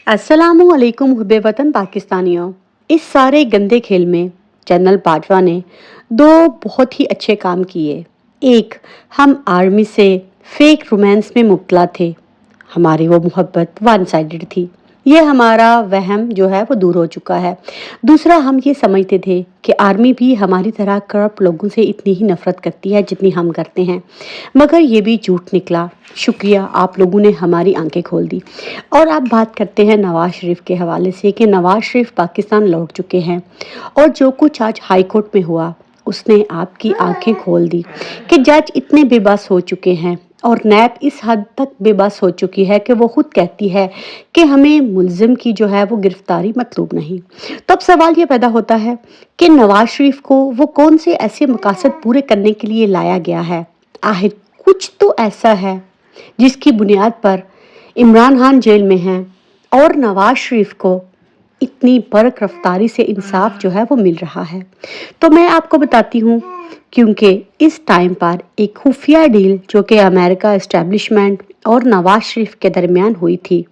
अस्सलामुअलैकुम हुब्बे वतन पाकिस्तानियों। इस सारे गंदे खेल में जनरल बाजवा ने दो बहुत ही अच्छे काम किए। एक, हम आर्मी से फेक रोमांस में मुब्तला थे। हमारी वो मोहब्बत वन साइडेड थी। ये हमारा वहम जो है वो दूर हो चुका है। दूसरा, हम ये समझते थे कि आर्मी भी हमारी तरह करप्ट लोगों से इतनी ही नफरत करती है जितनी हम करते हैं, मगर ये भी झूठ निकला। शुक्रिया, आप लोगों ने हमारी आंखें खोल दी। और आप बात करते हैं नवाज शरीफ के हवाले से कि नवाज शरीफ पाकिस्तान लौट चुके हैं, और जो कुछ आज हाई कोर्ट में हुआ उसने आपकी आंखें खोल दी कि जज इतने बेबस हो चुके हैं और नैब इस हद तक बेबस हो चुकी है कि वो खुद कहती है कि हमें मुलजिम की जो है वो गिरफ्तारी मतलूब नहीं। तो अब सवाल ये पैदा होता है कि नवाज शरीफ को वो कौन से ऐसे मकासद पूरे करने के लिए लाया गया है। आखिर कुछ तो ऐसा है जिसकी बुनियाद पर इमरान खान जेल में हैं और नवाज शरीफ को इतनी बर्क रफ्तारी से इंसाफ जो है वो मिल रहा है। तो मैं आपको बताती हूँ, क्योंकि इस टाइम पर एक खुफिया डील जो कि अमेरिका एस्टेब्लिशमेंट और नवाज शरीफ के दरमियान हुई थी,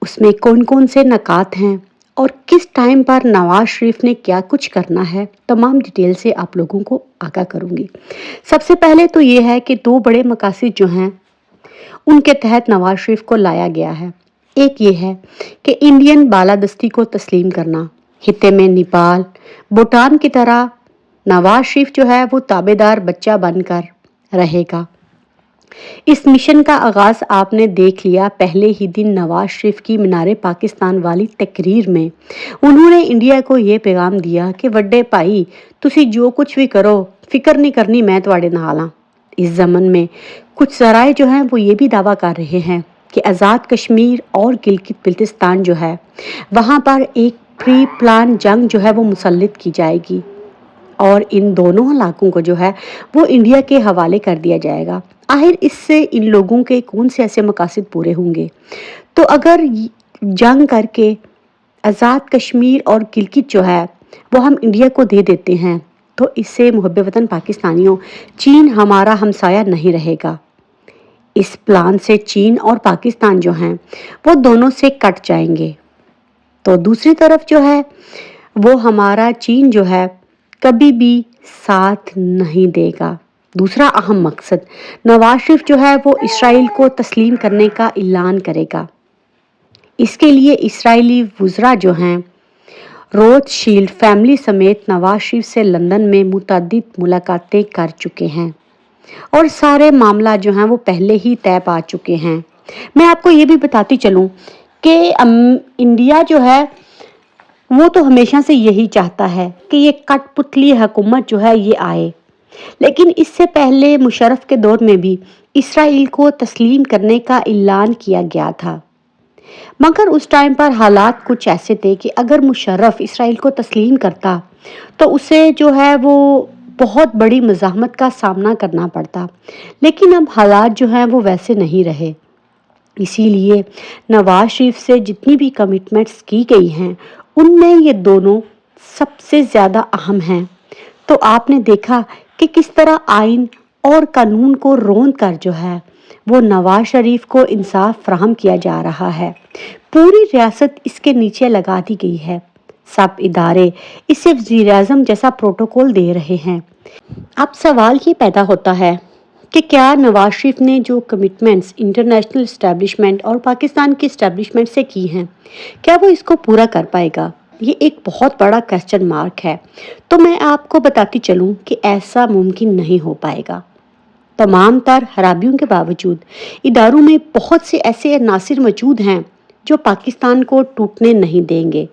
उसमें कौन कौन से नकात हैं और किस टाइम पर नवाज शरीफ ने क्या कुछ करना है, तमाम डिटेल से आप लोगों को आगाह करूंगी। सबसे पहले तो ये है कि दो बड़े मकासद जो हैं उनके तहत नवाज शरीफ को लाया गया है। एक ये है कि इंडियन बालादस्ती को तस्लीम करना। हिते में नेपाल, भूटान की तरह नवाज शरीफ जो है वो ताबेदार बच्चा बनकर रहेगा। इस मिशन का आगाज आपने देख लिया पहले ही दिन नवाज शरीफ की मीनारे पाकिस्तान वाली तकरीर में। उन्होंने इंडिया को ये पैगाम दिया कि वड्डे भाई तुसी जो कुछ भी करो, फिक्र नहीं करनी, मैं तुम्हारे नाल हां। इस जमन में कुछ जराए जो हैं वो ये भी दावा कर रहे हैं कि आज़ाद कश्मीर और गिलगित बिल्तिस्तान जो है वहाँ पर एक प्री प्लान जंग जो है वो मुसल्लत की जाएगी और इन दोनों इलाकों को जो है वो इंडिया के हवाले कर दिया जाएगा। आखिर इससे इन लोगों के कौन से ऐसे मकासद पूरे होंगे? तो अगर जंग करके आज़ाद कश्मीर और गिलगित जो है वो हम इंडिया को दे देते हैं, तो इससे मुहब्बे वतन पाकिस्तानियों, चीन हमारा हमसाया नहीं रहेगा। इस प्लान से चीन और पाकिस्तान जो हैं वो दोनों से कट जाएंगे। तो दूसरी तरफ जो है वो हमारा चीन जो है कभी भी साथ नहीं देगा। दूसरा अहम मकसद, नवाज शरीफ जो है वो इसराइल को तस्लीम करने का ऐलान करेगा। इसके लिए इसराइली वुज़रा जो हैं रोथशील्ड फैमिली समेत नवाज शरीफ से लंदन में मुतअद्दिद मुलाकातें कर चुके हैं और सारे मामला जो हैं वो पहले ही तय पा चुके हैं। मैं आपको ये भी बताती चलूं कि इंडिया जो है वो तो हमेशा से यही चाहता है कि ये कठपुतली हुकूमत जो है ये आए, लेकिन इससे पहले मुशर्रफ के दौर में भी इसराइल को तस्लीम करने का ऐलान किया गया था, मगर उस टाइम पर हालात कुछ ऐसे थे कि अगर मुशर्रफ इसराइल को तस्लीम करता तो उसे जो है वो बहुत बड़ी मज़ाहमत का सामना करना पड़ता। लेकिन अब हालात जो हैं वो वैसे नहीं रहे, इसीलिए नवाज शरीफ से जितनी भी कमिटमेंट्स की गई हैं उनमें ये दोनों सबसे ज़्यादा अहम हैं। तो आपने देखा कि किस तरह आइन और कानून को रोंद कर जो है वो नवाज शरीफ को इंसाफ फराहम किया जा रहा है। पूरी रियासत इसके नीचे लगा दी गई है। सब इदारे इसे वज़ीर-ए-आज़म जैसा प्रोटोकॉल दे रहे हैं। अब सवाल ये पैदा होता है कि क्या नवाज शरीफ ने जो कमिटमेंट्स इंटरनेशनल इस्टेब्लिशमेंट और पाकिस्तान की इस्टेब्लिशमेंट से की हैं, क्या वो इसको पूरा कर पाएगा? ये एक बहुत बड़ा क्वेश्चन मार्क है। तो मैं आपको बताती चलूं कि ऐसा मुमकिन नहीं हो पाएगा। तमाम तर खराबियों के बावजूद इदारों में बहुत से ऐसे अनासिर मौजूद हैं जो पाकिस्तान को टूटने नहीं देंगे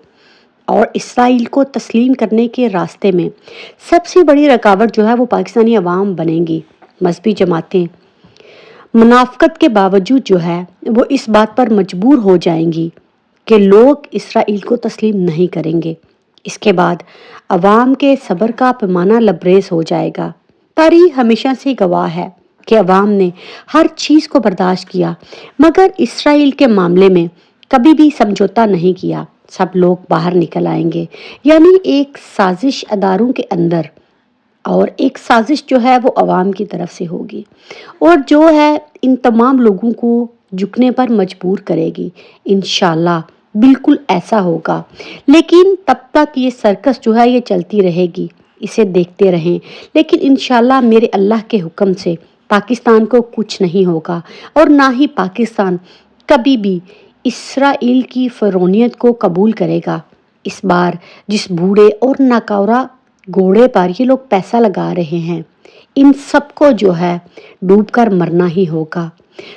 और इसराइल को तस्लीम करने के रास्ते में सबसे बड़ी रुकावट जो है वो पाकिस्तानी अवाम बनेंगी। मजहबी जमातें मुनाफकत के बावजूद जो है वो इस बात पर मजबूर हो जाएंगी कि लोग इसराइल को तस्लीम नहीं करेंगे। इसके बाद अवाम के सब्र का पैमाना लबरेज हो जाएगा। तारीख हमेशा से गवाह है कि अवाम ने हर चीज़ को बर्दाश्त किया, मगर इसराइल के मामले में कभी भी समझौता नहीं किया। सब लोग बाहर निकल आएंगे, यानी एक साजिश अदारों के अंदर, और एक साजिश जो है वो अवाम की तरफ से होगी और जो है इन तमाम लोगों को झुकने पर मजबूर करेगी। इंशाल्लाह बिल्कुल ऐसा होगा। लेकिन तब तक ये सर्कस जो है ये चलती रहेगी, इसे देखते रहें। लेकिन इंशाल्लाह मेरे अल्लाह के हुक्म से पाकिस्तान को कुछ नहीं होगा, और ना ही पाकिस्तान कभी भी इसराइल की फ़िरौनियत को कबूल करेगा। इस बार जिस बूढ़े और नाकौरा घोड़े पर ये लोग पैसा लगा रहे हैं, इन सबको जो है डूबकर मरना ही होगा।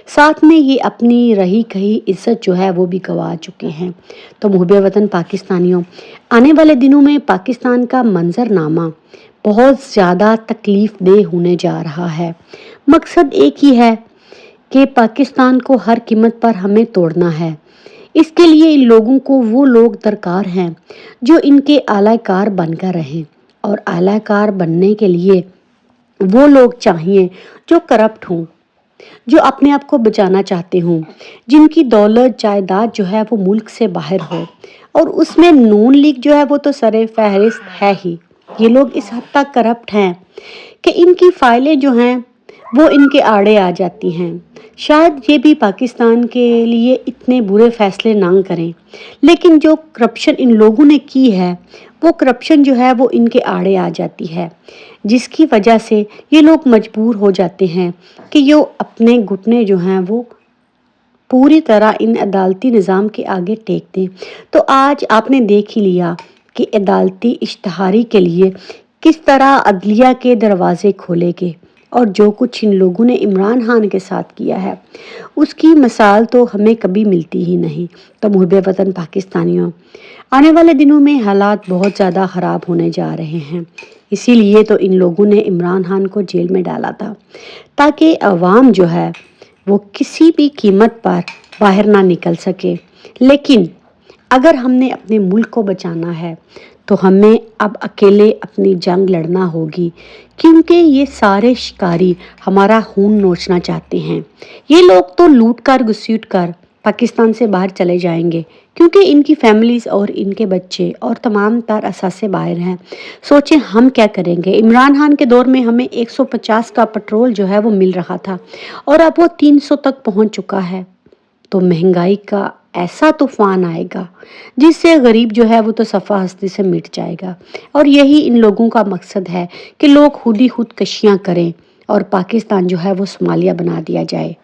साथ में ये अपनी रही कही इज्जत जो है वो भी गंवा चुके हैं। तो मुहब्बे वतन पाकिस्तानियों, आने वाले दिनों में पाकिस्तान का मंजरनामा बहुत ज़्यादा तकलीफ देह होने जा रहा है। मकसद एक ही है कि पाकिस्तान को हर कीमत पर हमें तोड़ना है। इसके लिए इन लोगों को वो लोग दरकार हैं जो इनके आलाकार बनकर रहें, और आलाकार बनने के लिए वो लोग चाहिए जो करप्ट हों, जो अपने आप को बचाना चाहते हों, जिनकी दौलत जायदाद जो है वो मुल्क से बाहर हो। और उसमें नून लीग जो है वो तो सरे फहरिस्त है ही। ये लोग इस हद तक करप्ट हैं कि इनकी फाइलें जो हैं वो इनके आड़े आ जाती हैं। शायद ये भी पाकिस्तान के लिए इतने बुरे फैसले ना करें, लेकिन जो करप्शन इन लोगों ने की है वो करप्शन जो है वो इनके आड़े आ जाती है, जिसकी वजह से ये लोग मजबूर हो जाते हैं कि ये अपने घुटने जो हैं वो पूरी तरह इन अदालती निज़ाम के आगे टेक दें। तो आज आपने देख ही लिया कि अदालती इश्तहारी के लिए किस तरह अदलिया के दरवाजे खोले गए, और जो कुछ इन लोगों ने इमरान खान के साथ किया है उसकी मिसाल तो हमें कभी मिलती ही नहीं। तो मुहब्बे वतन पाकिस्तानियों, आने वाले दिनों में हालात बहुत ज़्यादा ख़राब होने जा रहे हैं। इसीलिए तो इन लोगों ने इमरान खान को जेल में डाला था, ताकि अवाम जो है वो किसी भी कीमत पर बाहर ना निकल सके। लेकिन अगर हमने अपने मुल्क को बचाना है तो हमें अब अकेले अपनी जंग लड़ना होगी, क्योंकि ये सारे शिकारी हमारा खून नोचना चाहते हैं। ये लोग तो लूट कर घसीट कर पाकिस्तान से बाहर चले जाएंगे, क्योंकि इनकी फैमिलीज और इनके बच्चे और तमाम तर असासे बाहर हैं। सोचें हम क्या करेंगे। इमरान खान के दौर में हमें 150 का पेट्रोल जो है वो मिल रहा था, और अब वो 300 तक पहुंच चुका है। तो महंगाई का ऐसा तूफान आएगा जिससे गरीब जो है वो तो सफ़ा हस्ती से मिट जाएगा। और यही इन लोगों का मकसद है कि लोग खुद ही खुदकशियाँ करें और पाकिस्तान जो है वो सोमालिया बना दिया जाए।